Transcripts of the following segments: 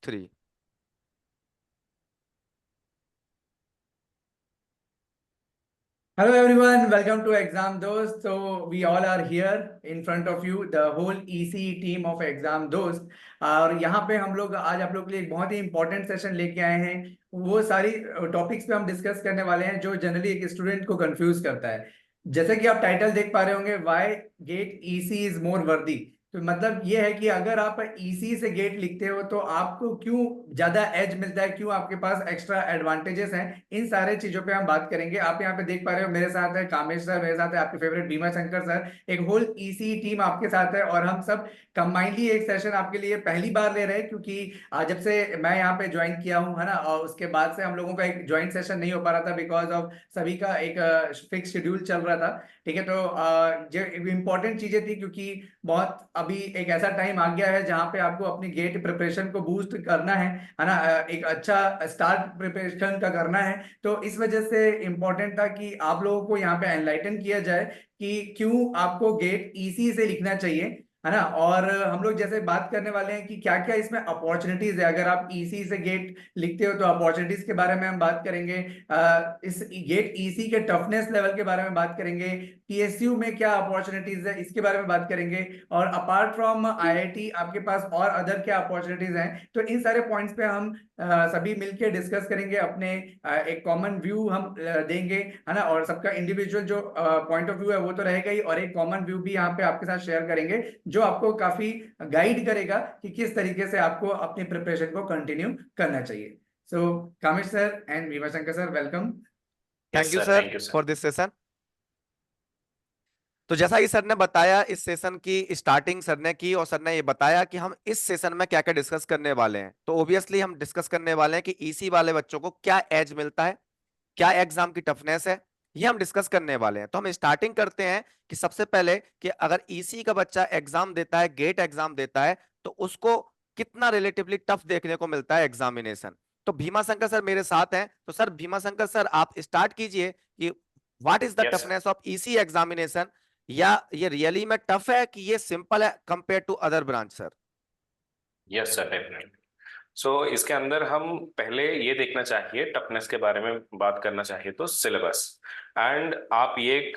3। Hello everyone, welcome to Exam Dost. So we all are here in front of you, the whole EC team of Exam Dost. और यहाँ पे हम लोग आज आप लोग के लिए एक बहुत ही इंपॉर्टेंट सेशन लेके आए हैं। वो सारी टॉपिक्स पे हम डिस्कस करने वाले हैं जो जनरली एक स्टूडेंट को कंफ्यूज करता है। जैसे कि आप टाइटल देख पा रहे होंगे, why GATE EC is more worthy. तो मतलब ये है कि अगर आप ईसी से गेट लिखते हो तो आपको क्यों ज्यादा एज मिलता है, क्यों आपके पास एक्स्ट्रा एडवांटेजेस हैं, इन सारे चीजों पे हम बात करेंगे। आप यहाँ पे देख पा रहे हो, मेरे साथ है कामेश सर, मेरे साथ है आपके फेवरेट भीमा शंकर सर, एक होल ईसी टीम आपके साथ है। और हम सब कंबाइनली एक सेशन आपके लिए पहली बार ले रहे हैं, क्योंकि जब से मैं यहाँ पे ज्वाइन किया हूँ, है ना, और उसके बाद से हम लोगों का एक ज्वाइंट सेशन नहीं हो पा रहा था बिकॉज ऑफ सभी का एक फिक्स शेड्यूल चल रहा था। ठीक है, तो जो इम्पोर्टेंट चीजें थी, क्योंकि बहुत अभी एक ऐसा टाइम आ गया है जहां पे आपको अपनी गेट प्रिपरेशन को बूस्ट करना है ना, एक अच्छा स्टार्ट प्रिपरेशन का करना है। तो इस वजह से इंपॉर्टेंट था कि आप लोगों को यहाँ पे एनलाइटन किया जाए कि क्यों आपको गेट ईसी से लिखना चाहिए, है ना। और हम लोग जैसे बात करने वाले हैं कि क्या क्या इसमें अपॉर्चुनिटीज है, अगर आप ईसी से गेट लिखते हो तो अपॉर्चुनिटीज के बारे में हम बात करेंगे। इस गेट ईसी के टफनेस लेवल के बारे में बात करेंगे, पीएसयू में क्या अपॉर्चुनिटीज है इसके बारे में बात करेंगे, और अपार्ट फ्रॉम आईआईटी आपके पास और अदर क्या अपॉर्चुनिटीज हैं। तो इन सारे पॉइंट्स पे हम सभी मिलके डिस्कस करेंगे, अपने एक कॉमन व्यू हम देंगे, है ना। और सबका इंडिविजुअल जो पॉइंट ऑफ व्यू है वो तो रहेगा ही, और एक कॉमन व्यू भी यहाँ पे आपके साथ शेयर करेंगे जो आपको काफी गाइड करेगा कि किस तरीके से आपको अपनी प्रिपरेशन को कंटिन्यू करना चाहिए। So Kamesh sir and Bhima Shankar sir, welcome. Thank yes you sir, sir thank you for sir. This session. तो जैसा कि सर ने बताया, इस सेशन की स्टार्टिंग सर ने की और सर ने ये बताया कि हम इस सेशन में क्या क्या डिस्कस करने वाले हैं। तो ऑब्वियसली हम डिस्कस करने वाले हैं कि ईसी वाले बच्चों को क्या एज मिलता है, क्या एग्जाम की टफनेस है, ये हम डिस्कस करने वाले हैं। तो हम स्टार्टिंग करते हैं कि सबसे पहले कि अगर ईसी का बच्चा एग्जाम देता है, गेट एग्जाम देता है, तो उसको कितना रिलेटिवली टफ देखने को मिलता है एग्जामिनेशन। तो भीमा शंकर सर मेरे साथ हैं। तो सर भीमा शंकर सर आप स्टार्ट कीजिए कि what is the yes sir, toughness of EC examination, या ये रियली में टफ है कि ये सिंपल है compare to other branch sir. Yes sir, definitely. So इसके अंदर हम पहले ये देखना चाहिए, टफनेस के बारे में बात करना चाहिए तो सिलेबस। एंड आप ये एक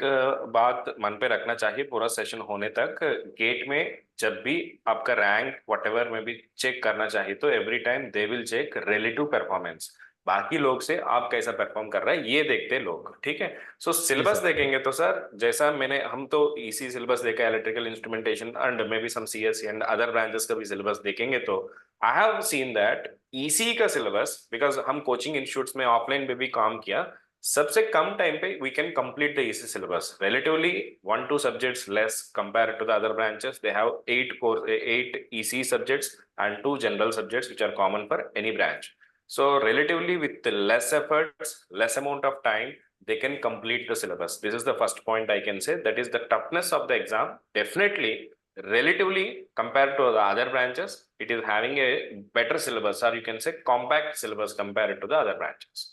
बात मन पे रखना चाहिए पूरा सेशन होने तक, गेट में जब भी आपका रैंक वटेवर में भी चेक करना चाहिए तो every time they will check relative performance. बाकी लोग से आप कैसा परफॉर्म कर रहे हैं ये देखते हैं लोग, ठीक है। सो जी सिलेबस सर। देखेंगे तो सर, जैसा हम तो इसी सिलेबस देखा, electrical instrumentation and maybe some CSC and other branches का भी सिलेबस देखेंगे तो I have seen that EC का सिलेबस, बिकॉज हम कोचिंग इंस्टीट्यूट्स में ऑफलाइन में भी काम किया, सबसे कम टाइम पे we can complete the EC syllabus, relatively 1-2 subjects less compared to the other branches. They have 8 EC subjects and 2 general subjects which are common for any branch. So relatively with less efforts, less amount of time, they can complete the syllabus. This is the first point I can say, that is the toughness of the exam. Definitely relatively compared to the other branches, it is having a better syllabus, or you can say compact syllabus compared to the other branches.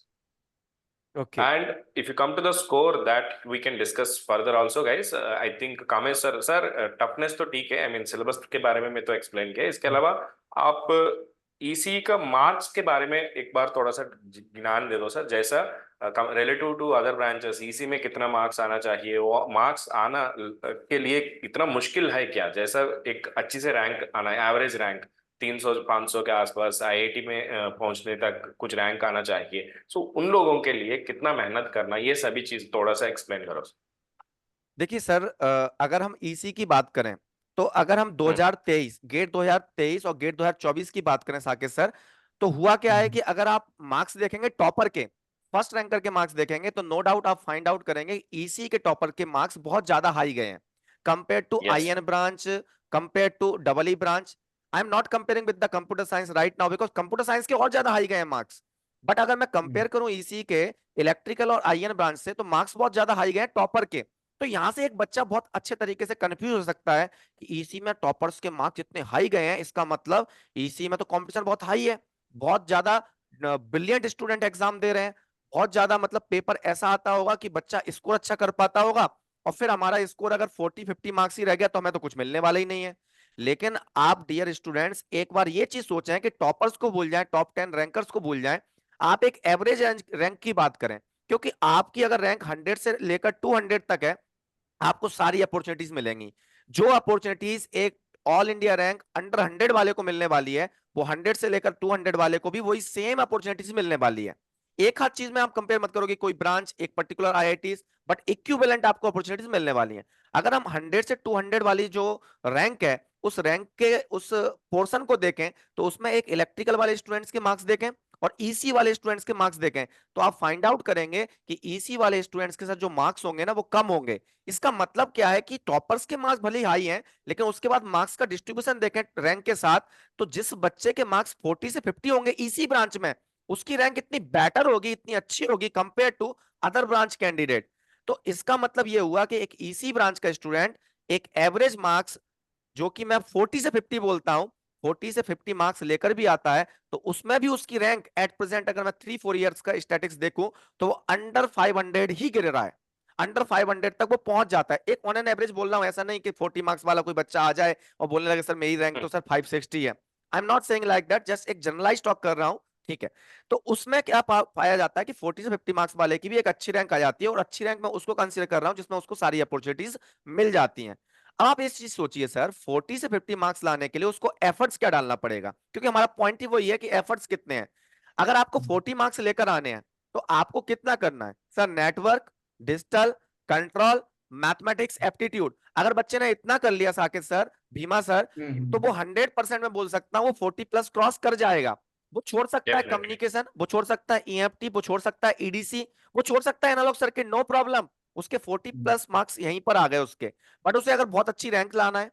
Okay. And if you come to the score, that we can discuss further also, guys. I think Kamesh sir toughness तो ठीक है, I mean syllabus के बारे में मैं तो explain किया। इसके अलावा आप ईसी का मार्क्स के बारे में एक बार थोड़ा सा ज्ञान दे दो सर, जैसा relative to other branches EC में कितना मार्क्स आना चाहिए, वो मार्क्स आना के लिए इतना मुश्किल है क्या, जैसा एक अच्छी से रैंक आना है, एवरेज रैंक 300-500 के आसपास आईआईटी में पहुंचने तक कुछ रैंक आना चाहिए। सो उन लोगों के लिए कितना मेहनत करना, ये सभी चीज थोड़ा सा एक्सप्लेन करो। देखिए सर, अगर हम ईसी की बात करें, तो अगर हम हम्म। 2023 गेट 2023 और गेट 2024 की बात करें साकेत सर, तो हुआ क्या है कि अगर आप मार्क्स देखेंगे टॉपर के, फर्स्ट रैंकर के मार्क्स देखेंगे, तो नो डाउट आप फाइंड आउट करेंगे ईसी के टॉपर के मार्क्स बहुत ज्यादा हाई गए हैं compare to yes. IN branch, compare to double E branch. I am not comparing with the computer science right now because computer science के और ज्यादा हाई गए हैं मार्क्स। बट अगर मैं कंपेयर करूं ईसी के इलेक्ट्रिकल और आईएन ब्रांच से, तो मार्क्स बहुत ज्यादा हाई गए हैं टॉपर के। तो यहां से एक बच्चा बहुत अच्छे तरीके से कंफ्यूज हो सकता है कि ईसी में टॉपर्स के मार्क्स इतने हाई गए हैं, इसका मतलब ईसी में तो कंपटीशन बहुत हाई है, बहुत ज्यादा ब्रिलियंट स्टूडेंट एग्जाम दे रहे हैं, बहुत ज्यादा मतलब पेपर ऐसा आता होगा कि बच्चा स्कोर अच्छा कर पाता होगा, और फिर हमारा स्कोर अगर 40-50 मार्क्स ही रह गया तो हमें तो कुछ मिलने वाला ही नहीं है। लेकिन आप डियर स्टूडेंट्स एक बार ये चीज सोचें कि टॉपर्स को भूल जाएं, टॉप 10 रैंकर्स को भूल जाएं, आप एक एवरेज रैंक की बात करें। क्योंकि आपकी अगर रैंक 100 से लेकर 200 तक है, आपको सारी अपॉर्चुनिटीज मिलेंगी। जो अपॉर्चुनिटीज एक ऑल इंडिया रैंक अंडर 100 वाले को मिलने वाली है, वो 100 से लेकर 200 वाले को भी वही सेम अपॉर्चुनिटीज मिलने वाली है। एक हाथ चीज में आप कंपेयर मत करोगे कोई ब्रांच, एक पर्टिकुलर आईआईटी, बट इक्विवेलेंट आपको अपॉर्चुनिटीज मिलने वाली है। अगर हम 100 से 200 वाली जो रैंक है, उस रैंक के उस पोर्शन को देखें, तो उसमें एक इलेक्ट्रिकल वाले स्टूडेंट्स के मार्क्स देखें और ईसी वाले स्टूडेंट्स के मार्क्स देखें, तो आप फाइंड आउट करेंगे कि ईसी वाले स्टूडेंट्स के साथ जो मार्क्स होंगे ना, वो कम होंगे। इसका मतलब क्या है कि टॉपर्स के मार्क्स भले ही हाई हैं, लेकिन उसके बाद मार्क्स का डिस्ट्रीब्यूशन देखें रैंक के साथ, तो जिस बच्चे के मार्क्स 40 से 50 होंगे ईसी ब्रांच में, उसकी रैंक इतनी बेटर होगी, इतनी अच्छी होगी compare to other branch candidate. तो इसका मतलब यह हुआ कि एक ईसी ब्रांच का स्टूडेंट एक एवरेज मार्क्स, जो कि मैं 40 से 50 बोलता हूं, 40 से 50 मार्क्स लेकर भी आता है, तो उसमें भी उसकी रैंक एट प्रेजेंट अगर मैं 3-4 इयर्स का स्टैटिक्स देखूं, तो वो अंडर 500 ही गिर रहा है। अंडर 500 तक वो पहुंच जाता है। एक ऑन एन एवरेज बोल रहा हूं, ऐसा नहीं कि 40 मार्क्स वाला कोई बच्चा आ जाए और बोलने लगे सर मेरी रैंक तो सर 560 है। आई am not saying like that, just एक जनरलाइज टॉक कर रहा हूं, ठीक है। तो उसमें क्या पाया जाता है कि 40 से 50 मार्क्स वाले की भी एक अच्छी रैंक आ जाती है, और अच्छी रैंक मैं उसको कंसीडर कर रहा हूं जिसमें उसको सारी अपॉर्चुनिटीज मिल जाती हैं। अब आप इस चीज सोचिए सर, 40 से 50 मार्क्स लाने के लिए उसको एफर्ट्स क्या डालना पड़ेगा, क्योंकि हमारा पॉइंट ही वही है कि एफर्ट्स कितने हैं। अगर आपको 40 मार्क्स लेकर आने हैं, तो आपको कितना करना है sir? Network, digital, control, mathematics, aptitude. अगर बच्चे ने इतना कर लिया साकेत सर, भीमा सर, तो वो 100% में बोल सकता हूं वो 40 प्लस क्रॉस कर जाएगा। वो छोड़ सकता है डेफिनेटली। कम्युनिकेशन, वो छोड़ सकता है ईएफटी, वो छोड़ सकता है ईडीसी, वो छोड़ सकता है एनालॉग सर्किट, नो प्रॉब्लम। उसके 40 प्लस मार्क्स यहीं पर आ गए उसके। बट उसे अगर बहुत अच्छी रैंक लाना है,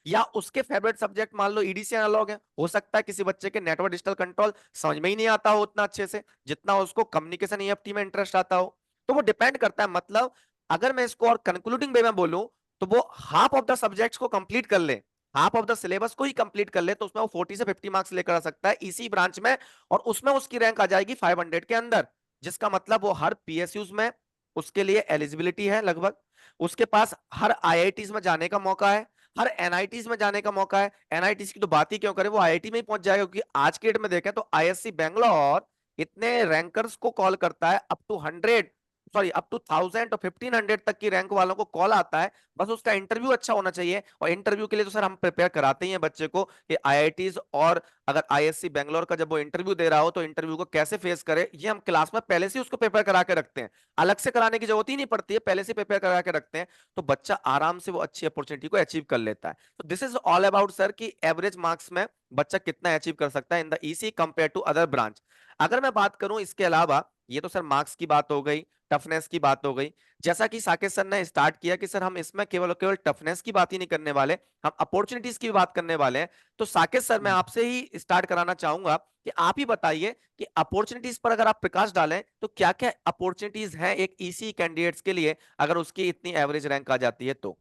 या उसके फेवरेट सब्जेक्ट मान लो ईडीसी एनालॉग है, हो सकता है किसी बच्चे के नेटवर्क डिजिटल कंट्रोल समझ में ही नहीं आता हो उतना अच्छे से जितना उसको कम्युनिकेशन ईएफटी में इंटरेस्ट आता हो। तो वो डिपेंड करता है। मतलब अगर मैं इसको और कंक्लूडिंग वे में बोलूं, तो वो हाफ ऑफ द सब्जेक्ट्स को कंप्लीट कर ले, हाफ ऑफ द सिलेबस को ही कंप्लीट कर ले, तो उसमें वो 40 से 50 मार्क्स लेकर आ सकता है इसी ब्रांच में, और उसमें उसकी रैंक आ जाएगी 500 के अंदर। जिसका मतलब वो हर पीएसयूज में उसके लिए एलिजिबिलिटी है लगभग, उसके पास हर आईआईटीज में जाने का मौका है, हर एनआईटीज में जाने का मौका है। एनआईटीज की तो बात ही क्यों करें, वो आईआईटी में ही पहुंच जाएगा, क्योंकि आज के डेट में देखें तो आईएससी बेंगलोर इतने रैंकर्स को कॉल करता है, up to 100, sorry up to 1000 और 1500 तक की रैंक वालों को कॉल आता है। बस उसका इंटरव्यू अच्छा होना चाहिए, और इंटरव्यू के लिए तो सर हम प्रिपेयर कराते ही हैं बच्चे को कि आईआईटीज, और अगर आईएससी बेंगलोर का जब वो इंटरव्यू दे रहा हो तो इंटरव्यू को कैसे फेस करे, ये हम क्लास में पहले से उसको प्रिपेयर करा के रखते हैं। अलग से कराने की जरूरत ही नहीं पड़ती है, पहले से प्रिपेयर करा के रखते हैं, तो बच्चा आराम से वो अच्छी अपॉर्चुनिटी को अचीव कर लेता है। तो this is all about sir कि एवरेज मार्क्स में बच्चा कितना अचीव कर सकता है in the EC compare to other branch. अगर मैं बात करूं इसके अलावा, ये तो सर मार्क्स की बात हो गई, टफनेस की बात हो गई। जैसा कि साकेत सर ने स्टार्ट किया कि सर हम इसमें केवल और केवल टफनेस की बात ही नहीं करने वाले, हम अपॉर्चुनिटीज की भी बात करने वाले हैं। तो साकेत सर मैं आपसे ही स्टार्ट कराना चाहूंगा कि आप ही बताइए कि अपॉर्चुनिटीज पर अगर आप प्रकाश डालें तो क्या क्या अपॉर्चुनिटीज हैं एक ईसी कैंडिडेट्स के लिए, अगर उसकी इतनी एवरेज रैंक आ जाती है तो।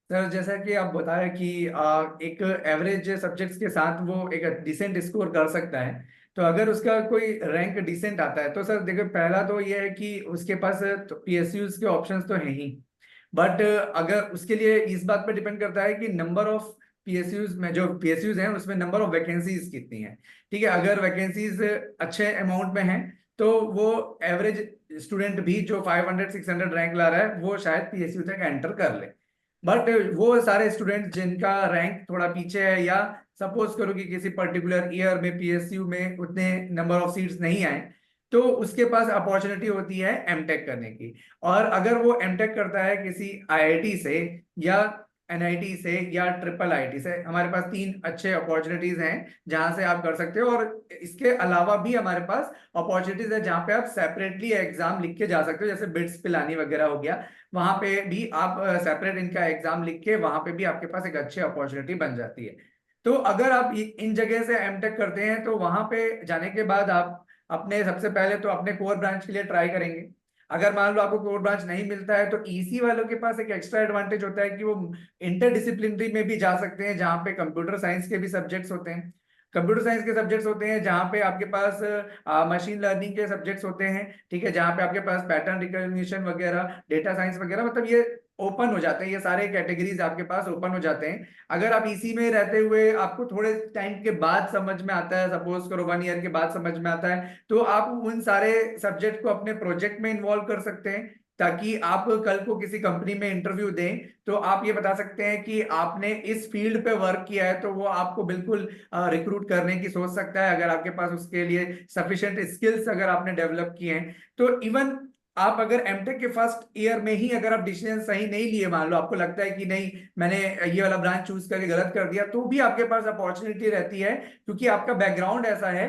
सर जैसा कि आप बताया कि एक एवरेज सब्जेक्ट्स के साथ वो एक डिसेंट स्कोर कर सकता है। तो अगर उसका कोई रैंक डिसेंट आता है तो सर देखो, पहला तो ये है कि उसके पास तो पीएसयूज के ऑप्शंस तो हैं ही, बट अगर उसके लिए इस बात पर डिपेंड करता है कि नंबर ऑफ पीएसयूज में, जो पीएसयूज हैं उसमें नंबर ऑफ वैकेंसीज कितनी है। ठीक है, अगर वैकेंसीज अच्छे अमाउंट में हैं तो वो एवरेज स्टूडेंट भी जो 500-600 रैंक ला रहा है वो शायद पीएसयू तक एंटर कर ले। बट वो सारे स्टूडेंट जिनका रैंक थोड़ा पीछे है, या सपोज करो कि किसी पर्टिकुलर ईयर में पीएसयू में उतने नंबर ऑफ सीट्स नहीं आए, तो उसके पास अपॉर्चुनिटी होती है एमटेक करने की। और अगर वो एमटेक करता है किसी आईआईटी से, या एनआईटी से, या ट्रिपल आईटी से, हमारे पास तीन अच्छे अपॉर्चुनिटीज हैं जहां से आप कर सकते हो। और इसके अलावा भी हमारे पास अपॉर्चुनिटीज है जहां पे आप सेपरेटली एग्जाम लिख के जा सकते हो, जैसे बिट्स पिलानी वगैरह हो गया, वहां पे भी आप सेपरेट इनका एग्जाम लिख के वहां पे भी आपके पास एक अच्छी अपॉर्चुनिटी बन जाती है। तो अगर आप इन जगह से एमटेक करते हैं तो वहां पे जाने के बाद आप अपने सबसे पहले तो अपने कोर ब्रांच के लिए ट्राई करेंगे। अगर मान लो आपको कोर ब्रांच नहीं मिलता है तो ईसी वालों के पास एक एक्स्ट्रा एडवांटेज होता है कि वो इंटरडिसिप्लिनरी में भी जा सकते हैं, जहाँ पे कंप्यूटर साइंस के भी सब्जेक्ट्स होते हैं, कंप्यूटर साइंस के सब्जेक्ट्स होते हैं, जहाँ पे आपके पास मशीन लर्निंग के सब्जेक्ट्स होते हैं। ठीक है, जहाँ पे आपके पास पैटर्न रिकॉग्निशन वगैरह, डेटा साइंस वगैरह, मतलब ये ओपन हो जाते हैं, ये सारे कैटेगरीज आपके पास ओपन हो जाते हैं। अगर आप इसी में रहते हुए आपको थोड़े टाइम के बाद समझ में आता है, सपोज करो 1 ईयर के बाद समझ में आता है, तो आप उन सारे सब्जेक्ट को अपने प्रोजेक्ट में इन्वॉल्व कर सकते हैं, ताकि आप कल को किसी कंपनी में इंटरव्यू दें तो आप ये बता सकते हैं कि आपने इस फील्ड पे वर्क किया है, तो वो आपको बिल्कुल रिक्रूट करने की सोच सकता है, अगर आपके पास उसके लिए सफिशिएंट स्किल्स अगर आपने डेवलप किए हैं। तो इवन आप अगर एमटेक के फर्स्ट ईयर में ही अगर आप डिसीजन सही नहीं लिए, मान लो आपको लगता है कि नहीं मैंने ये वाला ब्रांच चूज करके गलत कर दिया, तो भी आपके पास अपॉर्चुनिटी रहती है, क्योंकि आपका बैकग्राउंड ऐसा है,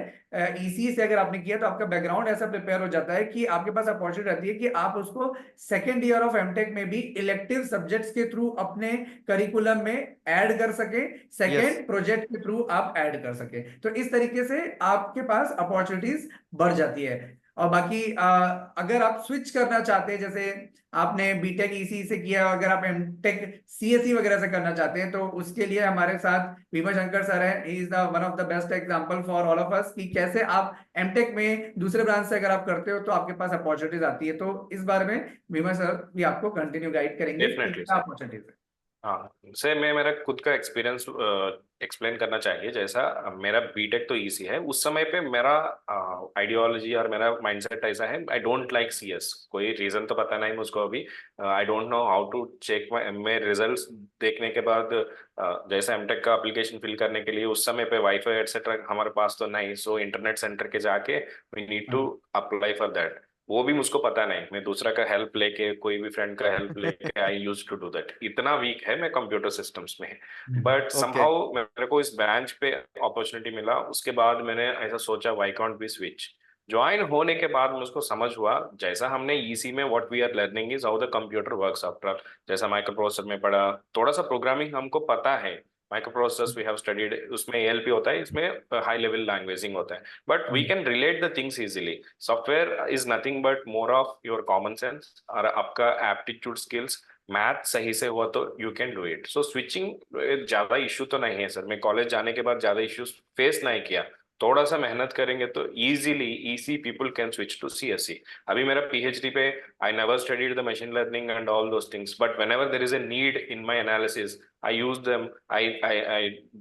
ईसी से अगर आपने किया तो आपका बैकग्राउंड ऐसा प्रिपेयर हो जाता है कि आपके पास अपॉर्चुनिटी रहती है कि आप उसको सेकेंड ईयर ऑफ एमटेक में भी इलेक्टिव सब्जेक्ट्स के थ्रू अपने करिकुलम में ऐड कर सके, यस। सेकेंड प्रोजेक्ट के थ्रू आप ऐड कर सके। तो इस तरीके से आपके पास अपॉर्चुनिटीज बढ़ जाती है। और बाकी अगर आप स्विच करना चाहते हैं, जैसे आपने बीटेक ईसी से किया, अगर आप एमटेक सीएसई वगैरह से करना चाहते हैं, तो उसके लिए हमारे साथ भीमा शंकर सर है, he is the one of the best example for all of us, कि कैसे आप एमटेक में दूसरे ब्रांच से अगर आप करते हो तो आपके पास अपॉर्चुनिटीज आती है। तो इस बारे में भीमा सर भी आपको कंटिन्यू गाइड करेंगे कि डेफिनेटली क्या सर। अपॉर्चुनिटीज है। हाँ, से मैं मेरा खुद का एक्सपीरियंस एक्सप्लेन करना चाहिए। जैसा मेरा बीटेक तो इजी है, उस समय पे मेरा आइडियोलॉजी और मेरा माइंडसेट ऐसा है, आई डोंट लाइक सीएस। कोई रीजन तो पता नहीं मुझको अभी, I don't know how to check my results. देखने के बाद जैसा एमटेक का एप्लीकेशन फिल करने के लिए उस समय पे वाईफाई एटसेट्रा हमारे पास तो नहीं, सो इंटरनेट सेंटर के जाके we need to apply for that. वो भी मुझको पता नहीं, मैं दूसरा का हेल्प लेके, कोई भी फ्रेंड का हेल्प लेके आई यूज टू डू दैट। इतना वीक है मैं कंप्यूटर सिस्टम्स में। But okay. समहाउ मेरे को इस ब्रांच पे अपॉर्चुनिटी मिला, उसके बाद मैंने ऐसा सोचा why can't be switch. Join होने के बाद मुझको समझ हुआ, जैसा हमने ईसी में what we are learning is how the computer works after. जैसा माइक्रो प्रोसेसर में पढ़ा, थोड़ा सा प्रोग्रामिंग हमको पता है, microprocessors we have studied, उसमें एएलपी होता है, इसमें हाई लेवल लैंग्वेजिंग होता है, but we can relate the things easily. Software is nothing but more of your common sense और आपका एप्टीट्यूड स्किल्स। मैथ सही से हुआ तो you can do it. So switching ज्यादा इशू तो नहीं है सर, मैं कॉलेज जाने के बाद ज्यादा इश्यूज फेस नहीं किया। थोड़ा सा मेहनत करेंगे तो easily EC people can switch to CSC. अभी मेरा पीएचडी पे I never studied the machine learning and all those things, but whenever there is a need in my analysis I use them. I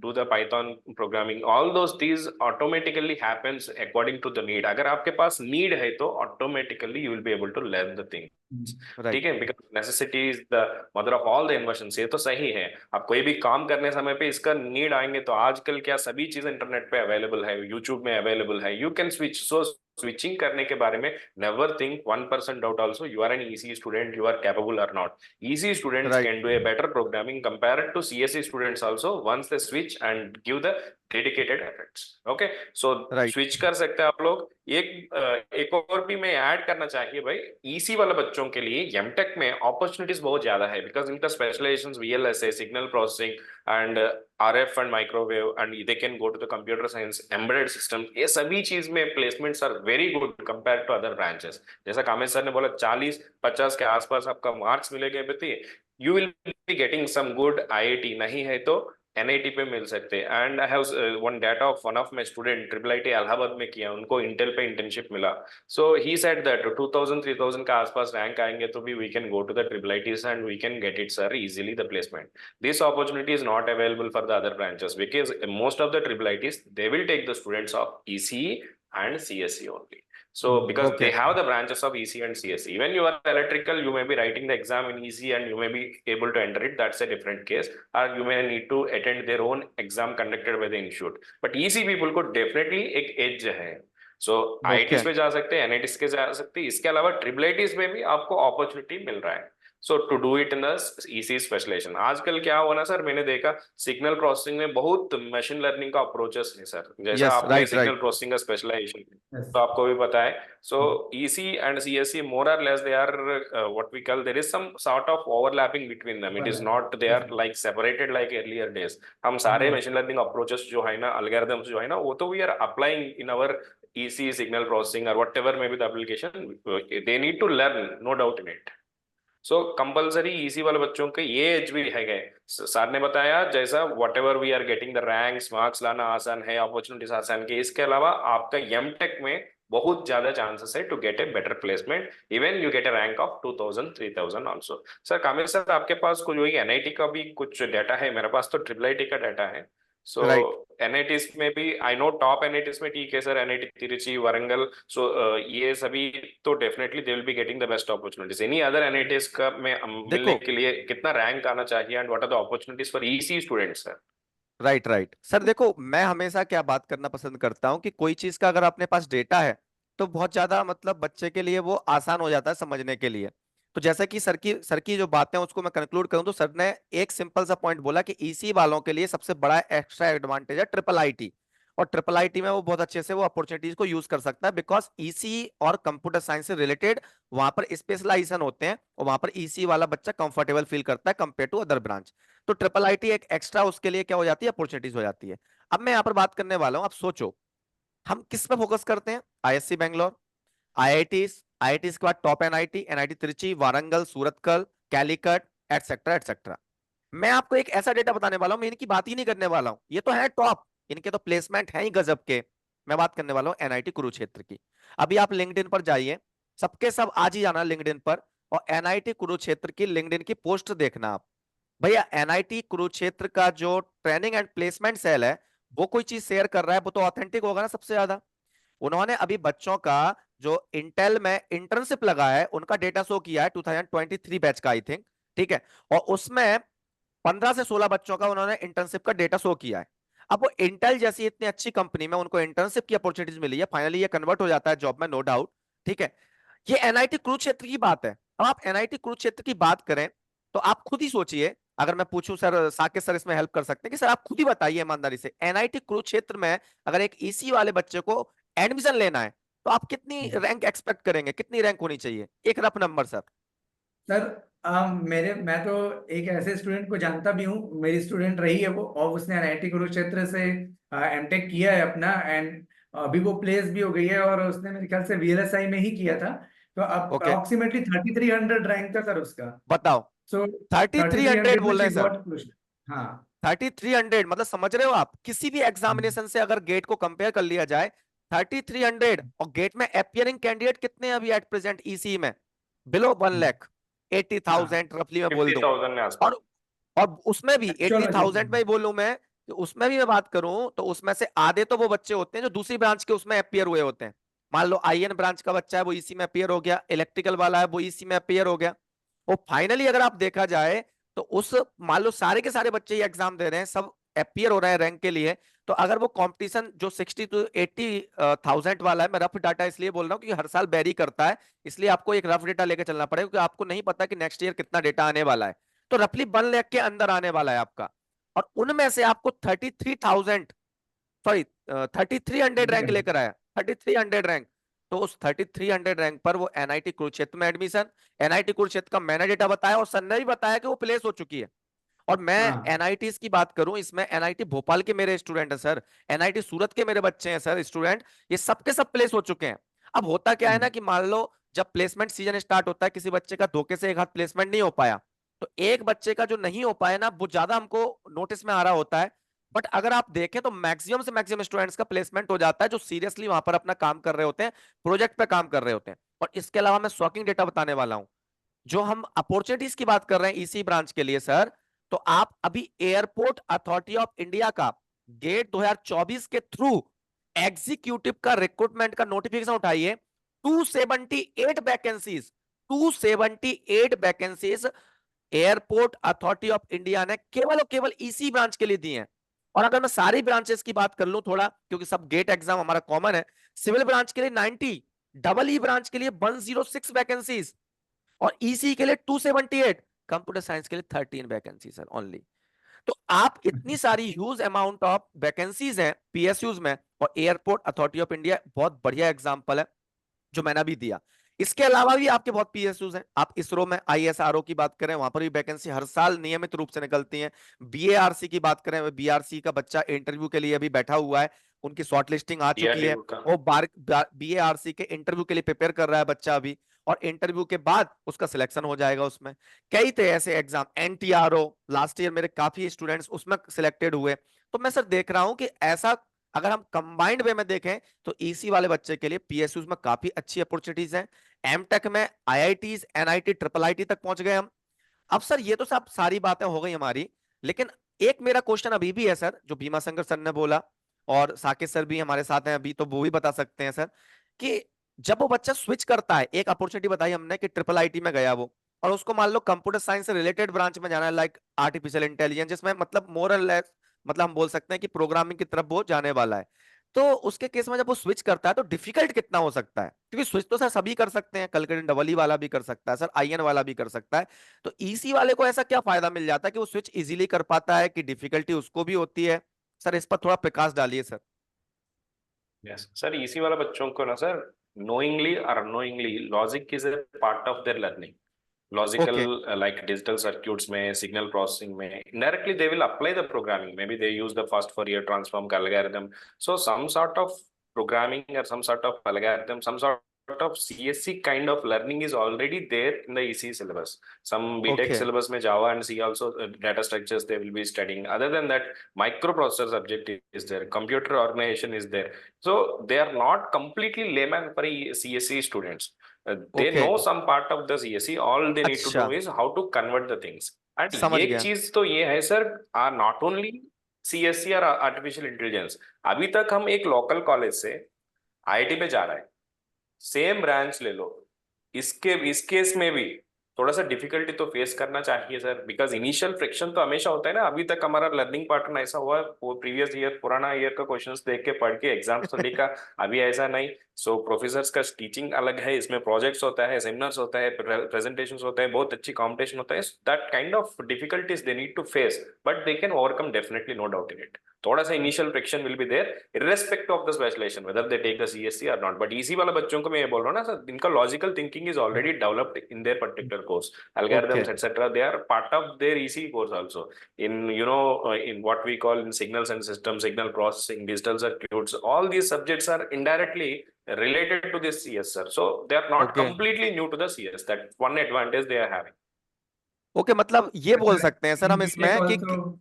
do the Python programming. All those these automatically happens according to the need. अगर आपके पास need है तो automatically you will be able to learn the thing. ठीक right. है, because necessity is the mother of all the inventions. ये तो सही है, आप कोई भी काम करने समय पे इसका नीड आएंगे तो आजकल क्या सभी चीज इंटरनेट पे अवेलेबल है, यूट्यूब में अवेलेबल है, you can switch. So switching करने के बारे में never think 1% doubt also you are an EC student, you are capable और not. EC students right. Can do a better programming compared to CSC students also once they switch and give the dedicated efforts. Okay, so right. Switch कर सकते हैं आप लोग। एक और भी मैं ऐड करना चाहिए भाई, ईसी वाले बच्चों के लिए एमटेक में अपॉर्चुनिटीज बहुत ज्यादा है, बिकॉज इनका specializations VLSI, signal processing and RF and microwave, and they can go to the computer science, embedded system. ये सभी चीज में placements are very good compare to other branches. जैसा कामेश सर ने बोला 40-50 के आसपास आपका मार्क्स मिलेंगे, you will be getting some good IIT, नहीं है तो एनआईटी पे मिल सकते हैं। And I have one data of one of my student triple IT Allahabad में किया, उनको इंटेल पे इंटर्नशिप मिला। सो ही सेड दैट 2000-3000 का आसपास रैंक आएंगे तो भी we can go to the triple ITs and we can get it sir easily the placement. This opportunity is not available for the other branches because most of the triple ITs they will take the students of ECE and CSE only. So because they okay. have the branches of EC and CSE, when you are electrical, you may be writing the exam in EC and you may be able to enter it. That's a different case. Or you may need to attend their own exam conducted by the institute. But EC people को definitely एक edge है. So okay. IITs पे जा सकते हैं, NITs के जा सकते हैं, इसके अलावा ट्रिपल आईटीज में भी आपको अपॉर्चुनिटी मिल रहा है। So to do it in EC specialization. आजकल क्या हुआ ना सर, मैंने देखा सिग्नल प्रोसेसिंग में बहुत मशीन लर्निंग का अप्रोचेस है सर। जैसा यस। आपने राइट। Signal right. प्रोसेसिंग का स्पेशलाइजेशन Yes. तो आपको भी पता है। So EC and CSC more और less they are what we call, there is some sort of overlapping between them, it is not they are like separated like earlier days. हम सारे machine learning approaches जो है ना, algorithms जो है ना, वो तो we are applying in our EC signal processing और whatever may be the application, they need to learn, no doubt in it. So compulsory EC वाले बच्चों के ये एज भी है गए। सर ने बताया जैसा whatever we are getting the ranks, marks लाना आसान है, अपॉर्चुनिटीज आसान के, इसके अलावा आपका एमटेक में बहुत ज्यादा चांसेस है to get a better placement, even you get a rank of 2000 3000 also. Sir Kamil sir, आपके पास कुछ वही एनआईटी का भी कुछ डाटा है? मेरे पास तो ट्रिपल आईटी का डाटा है। सो राइट। एनआईटीज में भी आई नो टॉप एनआईटीज में ठीक है सर, एनआईटी तिरुचि, वरंगल, सो ये सभी तो definitely they will be getting the best opportunities. Any other NITs का में मिलने देखो, के लिए कितना रैंक आना चाहिए, and what are the opportunities for EC students sir? Right right sir, देखो मैं हमेशा क्या बात करना पसंद करता हूं कि कोई चीज का अगर अपने पास डेटा है तो बहुत ज्यादा मतलब बच्चे के लिए वो आसान हो जाता है समझने के लिए। तो जैसे कि सर की जो बातें हैं उसको मैं कंक्लूड करूं तो सर ने एक सिंपल सा पॉइंट बोला कि ईसी वालों के लिए सबसे बड़ा एक्स्ट्रा एडवांटेज है ट्रिपल आईटी। और ट्रिपल आईटी में वो बहुत अच्छे से वो अपॉर्चुनिटीज को यूज कर सकता है, बिकॉज ईसी और कंप्यूटर साइंस से रिलेटेड वहां पर स्पेशलाइजेशन होते हैं और वहां पर ईसी वाला बच्चा कंफर्टेबल फील करता है कंपेयर टू अदर ब्रांच। तो ट्रिपल आईटी एक एक्स्ट्रा उसके लिए क्या हो जाती है, अपॉर्चुनिटीज हो जाती है। अब मैं यहाँ पर बात करने वाला हूँ, आप सोचो हम किस पे फोकस करते हैं? आईएससी बैंगलोर, आईआईटीज, आईआईटीज के बाद top NIT, NIT Trichy, Warangal, Surathkal, Calicut, etcetera etcetera. मैं आपको एक ऐसा डेटा बताने वाला हूं, मैं इनकी बात ही नहीं करने वाला हूं, ये तो है टॉप, इनके तो प्लेसमेंट है ही गजब के। मैं बात करने वाला हूं एनआईटी कुरुक्षेत्र की। अभी आप लिंक्डइन पर जाइए, सबके सब आज ही जाना लिंक्डइन पर, और एनआईटी कुरुक्षेत्र की लिंक्डइन की पोस्ट देखना आप। भैया एनआईटी कुरुक्षेत्र का जो ट्रेनिंग एंड प्लेसमेंट सेल है, वो कोई चीज शेयर कर रहा है वो तो ऑथेंटिक होगा ना सबसे ज्यादा। उन्होंने अभी बच्चों का जो इंटेल में इंटर्नशिप लगा है उनका डेटा शो किया है 2023 बैच का आई थिंक, ठीक है। और उसमें 15 से 16 बच्चों का उन्होंने इंटर्नशिप का डेटा शो किया है। अब वो इंटेल जैसी इतनी अच्छी कंपनी में उनको इंटर्नशिप की अपॉर्चुनिटीज मिली है, फाइनली ये कन्वर्ट हो जाता है जॉब में, नो डाउट, ठीक है। ये एनआईटी कुरुक्षेत्र की बात है। अब आप एनआईटी कुरुक्षेत्र की बात करें तो आप खुद ही सोचिए, अगर मैं पूछूं सर, साकेत सर इसमें हेल्प कर सकते हैं कि सर आप खुद ही बताइए ईमानदारी से, एनआईटी कुरुक्षेत्र में अगर एक ईसी वाले बच्चे को एडमिशन लेना है तो आप कितनी रैंक एक्सपेक्ट करेंगे, कितनी रैंक होनी चाहिए, एक रफ नंबर सर? सर मैं तो एक ऐसे स्टूडेंट को जानता भी हूँ, मेरी स्टूडेंट रही है वो, और उसने एनआईटी कुरुक्षेत्र से एमटेक किया है अपना, एंड अभी वो प्लेस भी हो गई है, और उसने मेरे ख्याल से वीएलएसआई में ही किया था। तो ओके, अप्रोक्सीमेटली 3300 रैंक था सर उसका। बताओ। सो 3300 3300 में बोल रहे शी हैं सर? गॉट। हाँ। 3300 मतलब समझ रहे हो आप, किसी भी एग्जामिनेशन से अगर गेट को कंपेयर कर लिया जाए, 3300, और गेट में अपियरिंग कैंडिडेट कितने हैं अभी एट प्रेजेंट ईसी में? बिलो 1 लाख, हाँ 80,000 रफली मैं बोल दूं। 50,000 के आसपास। और और उसमें भी एक्चुअल में 80,000 में ही बोलूं मैं, तो उसमें भी मैं बात करूं तो उसमें से आधे तो वो बच्चे होते हैं जो दूसरी ब्रांच के उसमें अपियर हुए होते हैं। मान लो आईएन ब्रांच का बच्चा है वो ईसी में अपियर हो गया, इलेक्ट्रिकल वाला है वो ईसी में अपियर हो गया। और फाइनली अगर आप देखा जाए तो उस, मान लो सारे के सारे बच्चे ये एग्जाम दे रहे हैं, सब अपियर हो रहे हैं रैंक के लिए, तो अगर वो कंपटीशन जो 60 to 80,000 वाला है, मैं रफ डाटा इसलिए बोल रहा हूँ कि हर साल वेरी करता है, इसलिए आपको एक रफ डेटा लेकर चलना पड़ेगा, क्योंकि आपको नहीं पता कि नेक्स्ट ईयर कितना डेटा आने वाला है। तो रफली 1 लाख के अंदर आने वाला है आपका, और उनमें से आपको 33,000, सॉरी 3300 रैंक लेकर आया, 3300 रैंक। तो उस 3300 रैंक पर वो एनआईटी कुरुक्षेत्र में एडमिशन, एनआईटी कुरुक्षेत्र का मैंने डेटा बताया और सर ने भी बताया कि वो प्लेस हो चुकी है। और मैं हाँ। एनआईटी की बात करूं, इसमें एनआईटी भोपाल के मेरे स्टूडेंट हैं सर, एनआईटी सूरत के मेरे बच्चे हैं सर स्टूडेंट, ये सबके सब प्लेस हो चुके हैं। अब होता क्या है ना कि मान लो जब प्लेसमेंट सीजन स्टार्ट होता है, किसी बच्चे का धोखे से एक हाथ प्लेसमेंट नहीं हो पाया, तो एक बच्चे का जो नहीं हो पाया ना वो ज्यादा हमको नोटिस में आ रहा होता है। बट अगर आप देखें तो मैक्सिमम से मैक्सिमम स्टूडेंट्स का प्लेसमेंट हो जाता है जो सीरियसली वहां पर अपना काम कर रहे होते हैं, प्रोजेक्ट पे काम कर रहे होते हैं। और इसके अलावा मैं शॉकिंग डेटा बताने वाला हूं, जो हम अपॉर्चुनिटीज की बात कर रहे हैं ईसी ब्रांच के लिए सर, तो आप अभी एयरपोर्ट अथॉरिटी ऑफ इंडिया का गेट 2024 के थ्रू एग्जीक्यूटिव का रिक्रूटमेंट का नोटिफिकेशन उठाइए, 278 vacancies, 278 vacancies airport authority of India ने केवल और केवल ईसी ब्रांच के लिए दी हैं। और अगर मैं सारी ब्रांचेस की बात कर लूं थोड़ा, क्योंकि सब गेट एग्जाम हमारा कॉमन है, सिविल ब्रांच के लिए 90, डबल ई ब्रांच के लिए 106 वैकेंसीज, और ईसी के लिए 278, कंप्यूटर साइंस के लिए 13 वैकेंसी सर ओनली। तो आप इतनी सारी ह्यूज अमाउंट ऑफ वैकेंसीज हैं पीएसयूज में, और एयरपोर्ट अथॉरिटी ऑफ इंडिया बहुत बढ़िया एग्जांपल है जो मैंने अभी दिया। इसके अलावा भी आपके बहुत पीएसयूज हैं, आप इसरो में आईएसआरओ की बात करें वहां पर भी वैकेंसी हर साल नियमित रूप से निकलती है। बीएआरसी की बात करें, बीआरसी का बच्चा इंटरव्यू के लिए अभी बैठा हुआ है, उनकी शॉर्ट लिस्टिंग आ चुकी है, DRDO का। वो बीएआरसी के इंटरव्यू के लिए प्रिपेयर कर रहा है बच्चा अभी। और इंटरव्यू के बाद उसका सिलेक्शन हो जाएगा उसमें। कई थे ऐसे एग्जाम, एनटीआरओ लास्ट ईयर मेरे काफी स्टूडेंट्स उसमें सिलेक्टेड हुए। तो मैं सर देख रहा हूं कि ऐसा अगर हम कंबाइंड वे में देखें तो ईसी वाले बच्चे के लिए पीएसयूज में काफी अच्छी अपॉर्चुनिटीज हैं। एमटेक में आईआईटीज एनआईटी ट्रिपल आईटी तक पहुंच गए हम। अब सर ये तो सब सारी बातें हो गई हमारी, लेकिन एक मेरा क्वेश्चन अभी भी है सर, जो भीमा शंकर सर ने बोला और साकेत सर भी हमारे साथ हैं अभी, तो वो भी बता सकते हैं सर कि जब वो बच्चा स्विच करता है, एक अपॉर्चुनिटी बताई हमने कि ट्रिपल आईटी में गया वो, और उसको मान लो कंप्यूटर साइंस से रिलेटेड ब्रांच में जाना है, लाइक आर्टिफिशियल इंटेलिजेंस, जिसमें मतलब मोर और लेस मतलब हम बोल सकते हैं कि प्रोग्रामिंग की तरफ वो जाने वाला है। तो उसके केस में जब वो स्विच करता है तो डिफिकल्ट कितना हो सकता है, क्योंकि स्विच तो सर सभी कर सकते हैं, कल के दिन डबल ई वाला भी कर सकता है सर, आईएन वाला भी कर सकता है। तो ईसी वाले को ऐसा क्या फायदा मिल जाता है कि वो स्विच इजीली कर पाता है, कि डिफिकल्टी उसको भी होती है? सर इस पर थोड़ा प्रकाश डालिए सर। यस सर, इसी वाला बच्चों को ना sir, knowingly or unknowingly logic is a part of their learning. Logical okay like digital circuits में, signal processing में, indirectly they will apply the programming. Maybe they use the fast Fourier transform algorithm. So some sort of programming or some sort of algorithm, some sort of CSC kind of learning is already there in the EC syllabus. Some BTech okay syllabus में Java and C also data structures they will be studying. Other than that, microprocessor subject is there, computer organization is there. So they are not completely layman for CSE students. They okay know some part of the CSE. All they need to अच्छा know is how to convert the things. And समझ एक गया। चीज तो ये है sir, not only CSE और artificial intelligence, अभी तक हम एक लोकल कॉलेज से आईआईटी पे जा रहा है, सेम ब्रांच ले लो, इसके इस केस में भी थोड़ा सा डिफिकल्टी तो फेस करना चाहिए सर, बिकॉज इनिशियल फ्रिक्शन तो हमेशा होता है ना। अभी तक हमारा लर्निंग पैटर्न ऐसा हुआ है, वो प्रीवियस ईयर पुराना ईयर का क्वेश्चंस देख के पढ़ के एग्जाम्स तो लिखा, अभी ऐसा नहीं। सो प्रोफेसर्स का टीचिंग अलग है, इसमें प्रोजेक्ट्स होता है, सेमिनार्स होता है, प्रेजेंटेशंस होता है, बहुत अच्छी कॉम्पिटिशन होता है। That kind of difficulties they need to face, but they can overcome definitely, no doubt in it. थोड़ा सा initial friction will be there irrespective of the specialization whether they take the CSC or not, but easy वाला बच्चों को मैं ये बोल रहा हूँ ना सर, इनका logical thinking is already developed in their particular course, okay algorithms etc, they are part of their EC course also, in in what we call in signals and systems, signal processing, digital circuits, all these subjects are indirectly related to this CS sir, so they are not okay completely new to the CS. That one advantage they are having. Okay मतलब ये बोल Sir, सकते हैं sir in हम BTech इसमें कि also,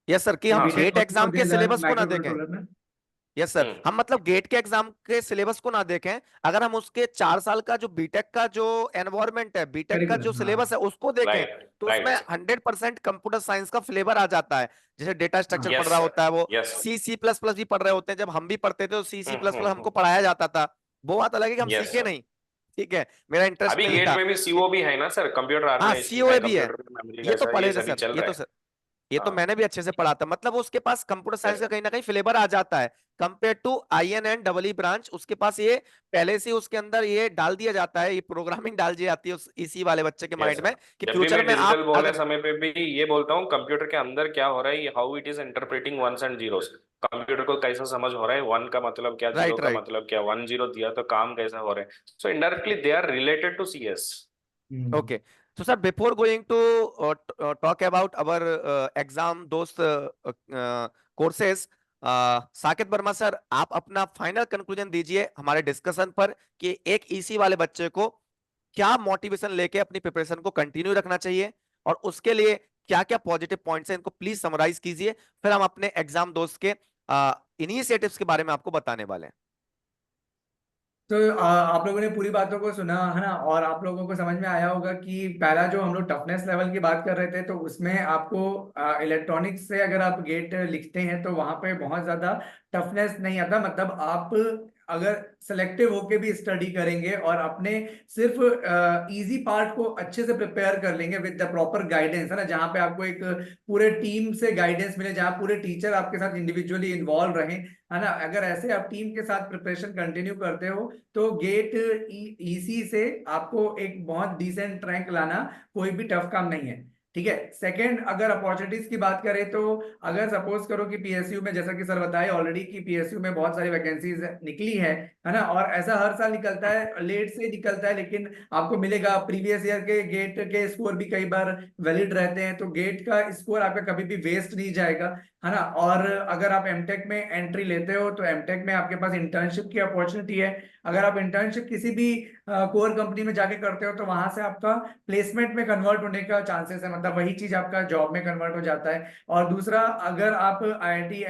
yes sir, कि in हम हाँ BTech sir. GATE also exam के they learn सिलेबस को ना देखें। microcontroller ना। यस सर, हम मतलब गेट के एग्जाम के सिलेबस को ना देखें, अगर हम उसके 4 साल का जो बीटेक का जो एनवायरमेंट है, बीटेक का जो करिकुलम, हाँ सिलेबस है उसको देखें, राइट तो उसमें राइट। 100% कंप्यूटर साइंस का फ्लेवर आ जाता है। जैसे डेटा स्ट्रक्चर हाँ पढ़ यस रहा सर, होता है वो, यस। सी प्लस प्लस भी पढ़ रहे होते हैं, जब हम भी पढ़ते थे तो सी प्लस प्लस हमको पढ़ाया जाता था। वो बात अलग है कि हम यस सीखे सर। नहीं, ठीक है, मेरा इंटरेस्ट अभी नहीं गेट था। में भी सीओ भी है ना सर, कंप्यूटर हाँ ऑर्गेनाइजेशन सीओए है, भी है, कंप्यूटर मेमोरी ये है तो सर, ये पढ़े थे सभी सर, चल ये रहा तो है। सर, ये तो हाँ मैंने भी अच्छे से पढ़ा था। मतलब उसके पास कंप्यूटर साइंस यस। का कहीं ना कहीं फ्लेवर आ जाता है compare to IN and double E branch. उसके पास ये पहले से उसके अंदर ये डाल दिया जाता है, ये प्रोग्रामिंग डाल दी जाती है उस इसी वाले बच्चे के यस माइंड में सर, कि जब भी फ्यूचर मैं में डिजिटल आप बोलने अगर समय पे भी ये बोलता हूँ, कंप्यूटर के अंदर क्या हो रहा है, how it is interpreting ones and zeros. Computer को कैसा समझ हो रहा है, वन का मतलब क्या, जीरो राइट का राइट मतलब क्या, वन जीरो दिया तो काम कैसा हो रहा है। So indirectly they are related to CS. Hmm. Okay. So sir, before going to talk about our exam those courses, Saket Verma sir आप अपना फाइनल कंक्लूजन दीजिए हमारे डिस्कशन पर कि एक ईसी वाले बच्चे को क्या मोटिवेशन लेके अपनी प्रिपरेशन को कंटिन्यू रखना चाहिए, और उसके लिए क्या क्या पॉजिटिव पॉइंट्स हैं, इनको प्लीज समराइज कीजिए, फिर हम अपने एग्जाम दोस्त के इनिशिएटिव्स के बारे में आपको बताने वाले हैं। तो आप लोगों ने पूरी बातों को सुना है ना, और आप लोगों को समझ में आया होगा कि पहला जो हम लोग टफनेस लेवल की बात कर रहे थे, तो उसमें आपको इलेक्ट्रॉनिक्स से अगर आप गेट लिखते हैं तो वहां पे बहुत ज्यादा टफनेस नहीं आता। मतलब आप अगर सेलेक्टिव होके भी स्टडी करेंगे और अपने सिर्फ इजी पार्ट को अच्छे से प्रिपेयर कर लेंगे विद द प्रॉपर गाइडेंस, है ना, जहाँ पे आपको एक पूरे टीम से गाइडेंस मिले, जहाँ पूरे टीचर आपके साथ इंडिविजुअली इन्वॉल्व रहे, है ना, अगर ऐसे आप टीम के साथ प्रिपरेशन कंटिन्यू करते हो तो गेट ईसी से आपको एक बहुत डिसेंट रैंक लाना कोई भी टफ काम नहीं है। ठीक है। सेकंड, अगर अपॉर्चुनिटीज की बात करें तो अगर सपोज करो कि पीएसयू में, जैसा कि सर बताए ऑलरेडी कि पीएसयू में बहुत सारी वैकेंसीज निकली है ना, और ऐसा हर साल निकलता है, लेट से निकलता है लेकिन आपको मिलेगा। प्रीवियस ईयर के गेट के स्कोर भी कई बार वैलिड रहते हैं, तो गेट का स्कोर आपका कभी भी वेस्ट नहीं जाएगा, है ना। और अगर आप एमटेक में एंट्री लेते हो तो एमटेक में आपके पास इंटर्नशिप की अपॉर्चुनिटी है। अगर आप इंटर्नशिप किसी भी कोर कंपनी में जाके करते हो तो वहां से आपका प्लेसमेंट में कन्वर्ट होने का चांसेस है, मतलब वही चीज आपका जॉब में कन्वर्ट हो जाता है। और दूसरा, अगर आप आईआईटी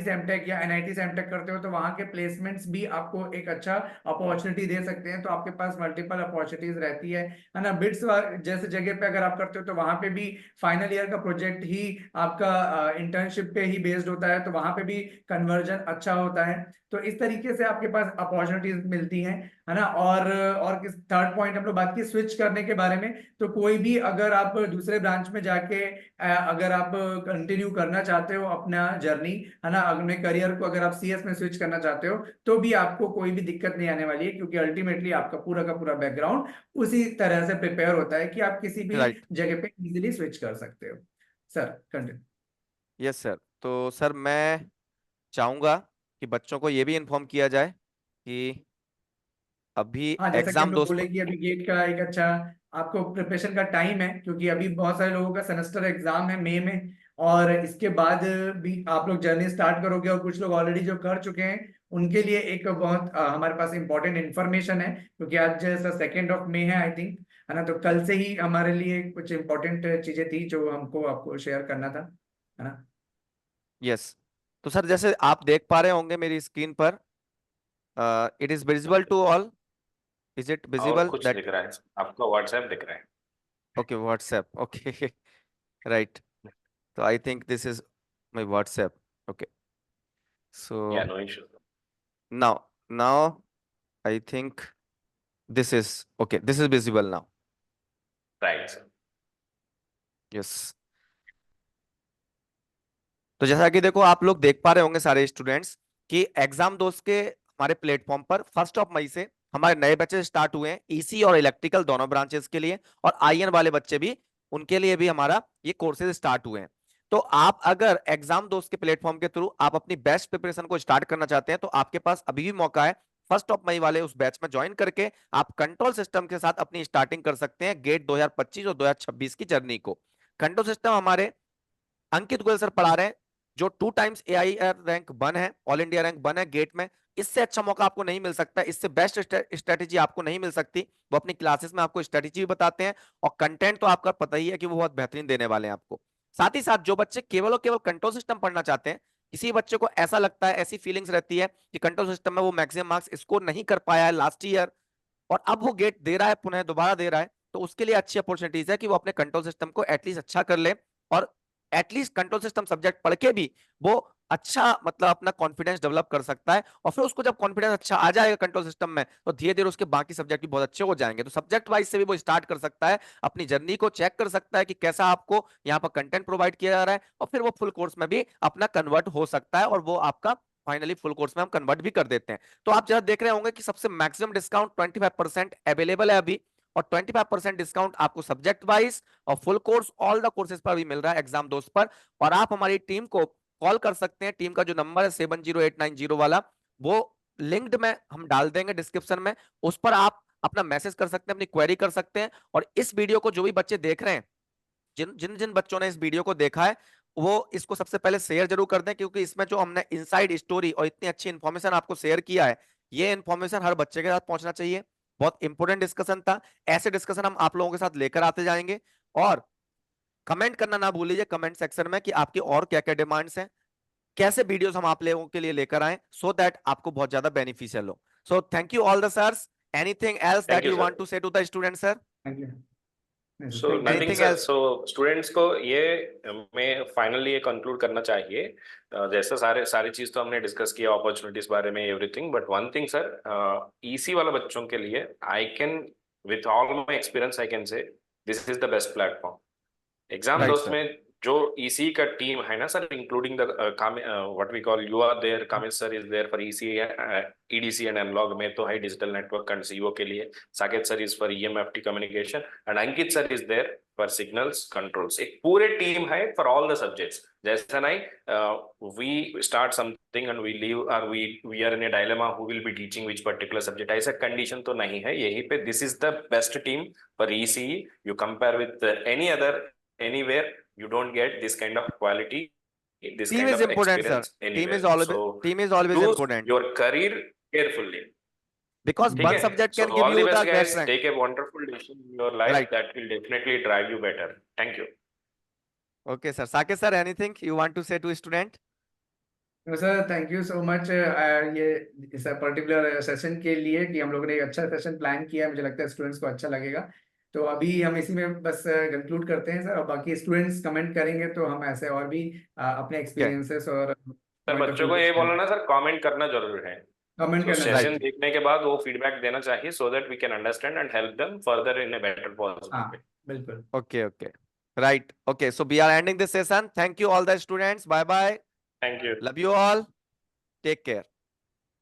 से एमटेक या एनआईटी से एमटेक करते हो तो वहां के प्लेसमेंट्स भी आपको एक अच्छा अपॉर्चुनिटी दे सकते हैं, तो आपके पास मल्टीपल अपॉर्चुनिटीज रहती है ना। बिट्स जैसे जगह पे अगर आप करते हो तो वहां पे भी फाइनल ईयर का प्रोजेक्ट ही आपका इंटर्नशिप पे ही बेस्ड होता है, तो वहां पे भी कन्वर्जन अच्छा होता है। तो इस तरीके से आपके पास अपॉर्चुनिटीज मिलती हैं, है ना। और किस थर्ड पॉइंट हम लोग बात की स्विच करने के बारे में, तो कोई भी अगर आप दूसरे ब्रांच में जाके अगर आप कंटिन्यू करना चाहते हो अपना जर्नी, है ना, अपने करियर को अगर आप सीएस में स्विच करना चाहते हो तो भी आपको कोई भी दिक्कत नहीं आने वाली है, क्योंकि अल्टीमेटली आपका पूरा का पूरा बैकग्राउंड उसी तरह से प्रिपेयर होता है कि आप किसी भी राइट। जगह पे इजीली स्विच कर सकते हो। Sir continue. Yes sir. तो सर मैं चाहूंगा कि बच्चों को ये भी इन्फॉर्म किया जाए कि अभी हाँ, जैसा कि हम एग्जाम लोग दोस्त। बोले कि अभी गेट का एक अच्छा आपको प्रिपरेशन का टाइम है, क्योंकि अभी बहुत सारे लोगों का सेमेस्टर एग्जाम है मई में, और इसके बाद भी आप लोग जर्नी स्टार्ट करोगे, और कुछ लोग ऑलरेडी जो कर चुके हैं उनके लिए एक बहुत हमारे पास इंपॉर्टेंट इन्फॉर्मेशन है, क्योंकि आज जैसा 2 मई है आई थिंक, है ना। तो कल से ही हमारे लिए कुछ इंपॉर्टेंट चीजें थी जो हमको आपको शेयर करना था, है ना। यस। तो सर जैसे आप देख पा रहे होंगे मेरी स्क्रीन पर, it is visible to all. Is it और विजिबल कुछ दैट? दिख रहा है, आपका व्हाट्सएप दिख रहा है। Okay, WhatsApp. Okay. Right. So I think this is my WhatsApp. Okay. या So no issue. now I think this is okay. This is visible now. Right sir. Yes. तो जैसा कि देखो आप लोग देख पा रहे होंगे सारे स्टूडेंट्स कि एग्जाम दोस्त के हमारे प्लेटफॉर्म पर 1 मई से हमारे नए बैचेस स्टार्ट हुए हैं, ईसी और इलेक्ट्रिकल दोनों ब्रांचेस के लिए, और आईएन वाले बच्चे भी, उनके लिए भी हमारा ये कोर्सेज स्टार्ट हुए हैं। तो आप अगर एग्जाम दोस्त के प्लेटफॉर्म के थ्रू आप अपनी बेस्ट प्रिपरेशन को स्टार्ट करना चाहते हैं तो आपके पास अभी भी मौका है। 1 मई वाले उस बैच में ज्वाइन करके आप कंट्रोल सिस्टम के साथ अपनी स्टार्टिंग कर सकते हैं गेट 2025 और 2026 की जर्नी को। कंट्रोल सिस्टम हमारे अंकित गोयल सर पढ़ा रहे हैं, जो 2 टाइम्स एआईआर रैंक 1 है, ऑल इंडिया रैंक 1 है गेट में। इससे अच्छा मौका आपको नहीं मिल सकता, इससे बेस्ट स्ट्रेटेजी आपको नहीं मिल सकती। वो अपनी क्लासेस में आपको स्ट्रेटेजी भी बताते हैं, और कंटेंट तो आपका पता ही है कि वो बहुत बेहतरीन देने वाले हैं आपको। साथ ही साथ जो बच्चे केवल और केवल कंट्रोल सिस्टम पढ़ना चाहते हैं, किसी बच्चे को ऐसा लगता है, ऐसी फीलिंग्स रहती है कि कंट्रोल सिस्टम में वो मैक्सिमम मार्क्स स्कोर नहीं कर पाया है लास्ट ईयर, और अब वो गेट दे रहा है, पुनः दोबारा दे रहा है, तो उसके लिए अच्छी अपॉर्चुनिटीज है कि वो अपने कंट्रोल सिस्टम को एटलीस्ट अच्छा कर ले, और एटलीस्ट कंट्रोल सिस्टम सब्जेक्ट पढ़ के भी वो अच्छा मतलब अपना कॉन्फिडेंस डेवलप कर सकता है। और फिर उसको जब कॉन्फिडेंस अच्छा आ जाएगा कंट्रोल सिस्टम में, तो धीरे धीरे उसके बाकी सब्जेक्ट भी बहुत अच्छे हो जाएंगे। तो सब्जेक्ट वाइज से भी वो स्टार्ट कर सकता है, अपनी जर्नी को चेक कर सकता है कि कैसा आपको यहाँ पर कंटेंट प्रोवाइड किया जा रहा है, और फिर वो फुल कोर्स में भी अपना कन्वर्ट हो सकता है, और वो आपका फाइनली फुल कोर्स में हम कन्वर्ट भी कर देते हैं। तो आप जरा देख रहे होंगे कि सबसे मैक्सिमम डिस्काउंट 25% अवेलेबल है अभी, और 25% डिस्काउंट आपको सब्जेक्ट वाइज और full course all the courses पर भी मिल रहा है एग्जाम दोस्त पर। और आप हमारी टीम को कॉल कर सकते हैं, टीम का जो नंबर है 70890 वाला, वो लिंक्ड में हम डाल देंगे डिस्क्रिप्शन में, उस पर आप अपना मैसेज कर सकते हैं, अपनी क्वेरी कर सकते हैं। और इस वीडियो को जो भी बच्चे देख रहे हैं, जिन जिन जिन बच्चों ने इस वीडियो को देखा है, वो इसको सबसे पहले शेयर जरूर कर दें, क्योंकि इसमें जो हमने इनसाइड स्टोरी और इतनी अच्छी इन्फॉर्मेशन आपको शेयर किया है, ये इन्फॉर्मेशन हर बच्चे के साथ पहुंचना चाहिए। बहुत इंपॉर्टेंट डिस्कशन था, ऐसे डिस्कशन हम आप लोगों के साथ लेकर आते जाएंगे। और कमेंट करना ना भूलिए कमेंट सेक्शन में कि आपकी और क्या क्या डिमांड्स हैं, कैसे वीडियोस हम आप लोगों के लिए लेकर आए, सो दैट आपको बहुत ज्यादा बेनिफिशियल हो। So thank you all the sirs. Anything else that thank you you want sir. To say to the student sir? Thank you. So thank you. Nothing anything sir. Else? So students को ये मैं finally ये conclude करना चाहिए, जैसे सारी चीज तो हमने डिस्कस किया अपॉर्चुनिटीज बारे में everything, but one thing sir, EC वाला बच्चों के लिए I can with all my experience I can say this is the best platform. Exam right दोस्त सर। में जो ईसी का टीम है ना sir, including the what we call, you are there, Kamil sir is there for EC, EDC and analog में तो है digital network and CO के लिए, Saket sir is for EMFT communication and Ankit sir is there for signals controls. एक पूरे team है for all the subjects. जैसा नहीं we start something and we leave और we are in a dilemma who will be teaching which particular subject, ऐसा condition तो नहीं है। यहीं पे this is the best team for ECE. You compare with any other anywhere, you don't get this kind of quality, this Team kind is of important, sir. experience anywhere. So Team is always choose important your career carefully. because ठीक one है? subject So can give all the you best the guys, best rank. take a wonderful decision in your life Right. that will definitely drive you better. Thank you. Okay, sir. Saket sir, anything you want to say to student? Sir thank you so much ये इस particular session के लिए कि हम लोगों ने एक अच्छा सेशन प्लान किया है, मुझे लगता है स्टूडेंट्स को अच्छा लगेगा। तो अभी हम इसी में बस कंक्लूड करते हैं सर, और बाकी स्टूडेंट्स कमेंट करेंगे तो हम ऐसे और भी अपने एक्सपीरियंसेस और सर बच्चों को ये बोलो ना सर, कमेंट करना जरूर है। कमेंट So करना Right. session देखने के बाद वो फीडबैक देना चाहिए so that we can understand and help them further in a better possible हाँ way. बिल्कुल। Okay, okay. Right. Okay. So we are ending this session. Thank you all the students. Bye bye. Thank you. Love you all. Take care.